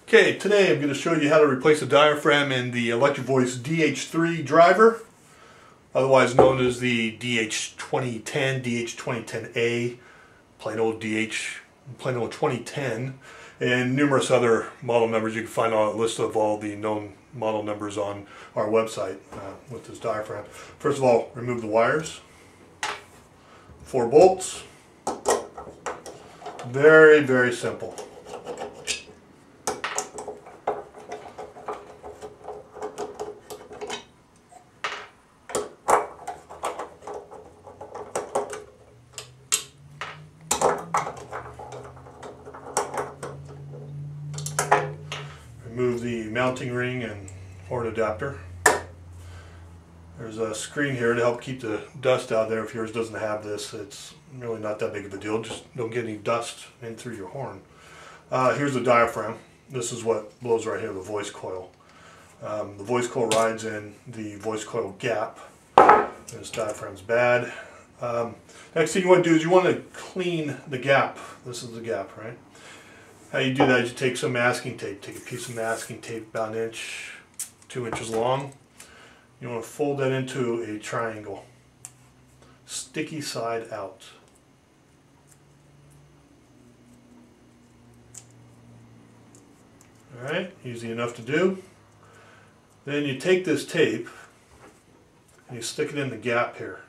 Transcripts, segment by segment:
Okay, today I'm going to show you how to replace a diaphragm in the Electric Voice DH3 driver, otherwise known as the DH2010, DH2010A, plain old 2010, and numerous other model numbers. You can find a list of all the known model numbers on our website with this diaphragm. First of all, remove the wires, 4 bolts, very, very simple. Remove the mounting ring and horn adapter. There's a screen here to help keep the dust out there. If yours doesn't have this, it's really not that big of a deal. Just don't get any dust in through your horn. Here's the diaphragm. This is what blows right here, the voice coil. The voice coil rides in the voice coil gap. This diaphragm's bad. Next thing you want to do is you want to clean the gap. This is the gap, right? How you do that is you take some masking tape. Take a piece of masking tape about 1 inch, 2 inches long. You want to fold that into a triangle, sticky side out. Alright, easy enough to do. Then you take this tape and you stick it in the gap here.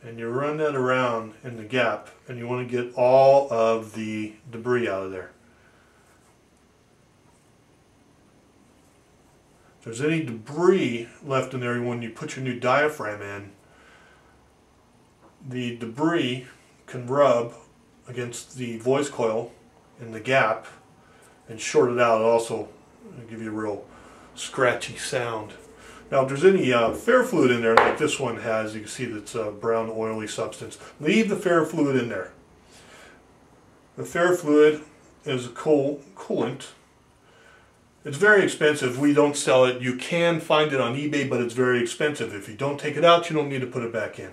And you run that around in the gap, and you want to get all of the debris out of there. If there's any debris left in there when you put your new diaphragm in, the debris can rub against the voice coil in the gap and short it out. It'll also give you a real scratchy sound. Now if there's any fair fluid in there like this one has, you can see that's a brown oily substance, leave the fair fluid in there. The fair fluid is a coolant. It's very expensive. We don't sell it. You can find it on eBay, but it's very expensive. If you don't take it out, you don't need to put it back in.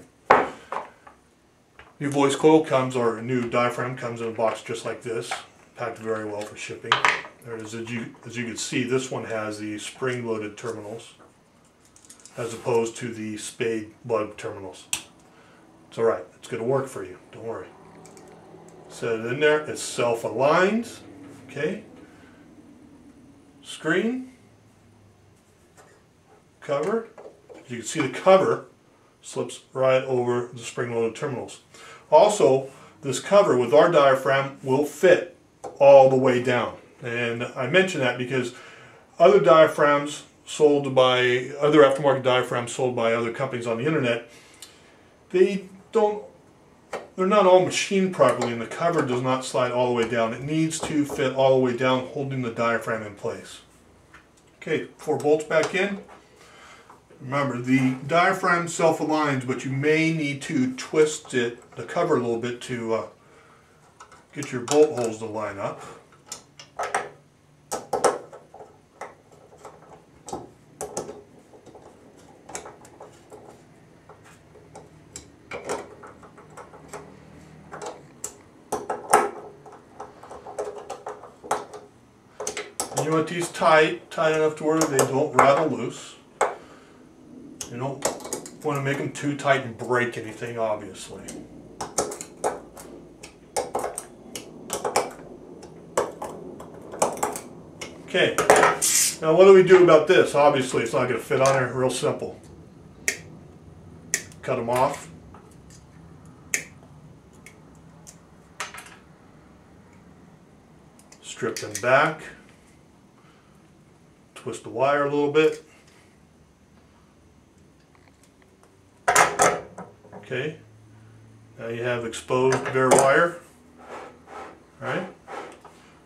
New voice coil comes, or a new diaphragm comes in a box just like this, packed very well for shipping. There it is. As you can see, this one has the spring-loaded terminals, as opposed to the spade lug terminals. It's alright, it's going to work for you, don't worry. Set it in there, it's self-aligned, okay. Screen, cover. As you can see, the cover slips right over the spring-loaded terminals. Also, this cover with our diaphragm will fit all the way down. And I mention that because other diaphragms sold by other aftermarket diaphragms sold by other companies on the internet, they're not all machined properly, and the cover does not slide all the way down. It needs to fit all the way down, holding the diaphragm in place. Okay, 4 bolts back in. Remember, the diaphragm self-aligns, but you may need to twist the cover a little bit to get your bolt holes to line up. You want these tight enough to where they don't rattle loose. You don't want to make them too tight and break anything, obviously. Okay, now what do we do about this? Obviously it's not going to fit on there. Real simple. Cut them off. Strip them back. Twist the wire a little bit. Okay, now you have exposed bare wire. Alright,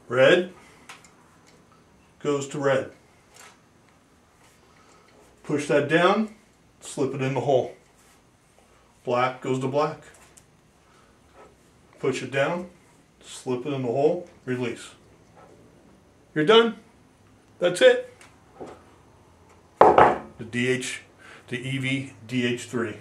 red goes to red. Push that down, slip it in the hole. Black goes to black. Push it down, slip it in the hole, release. You're done. That's it. The EV DH3.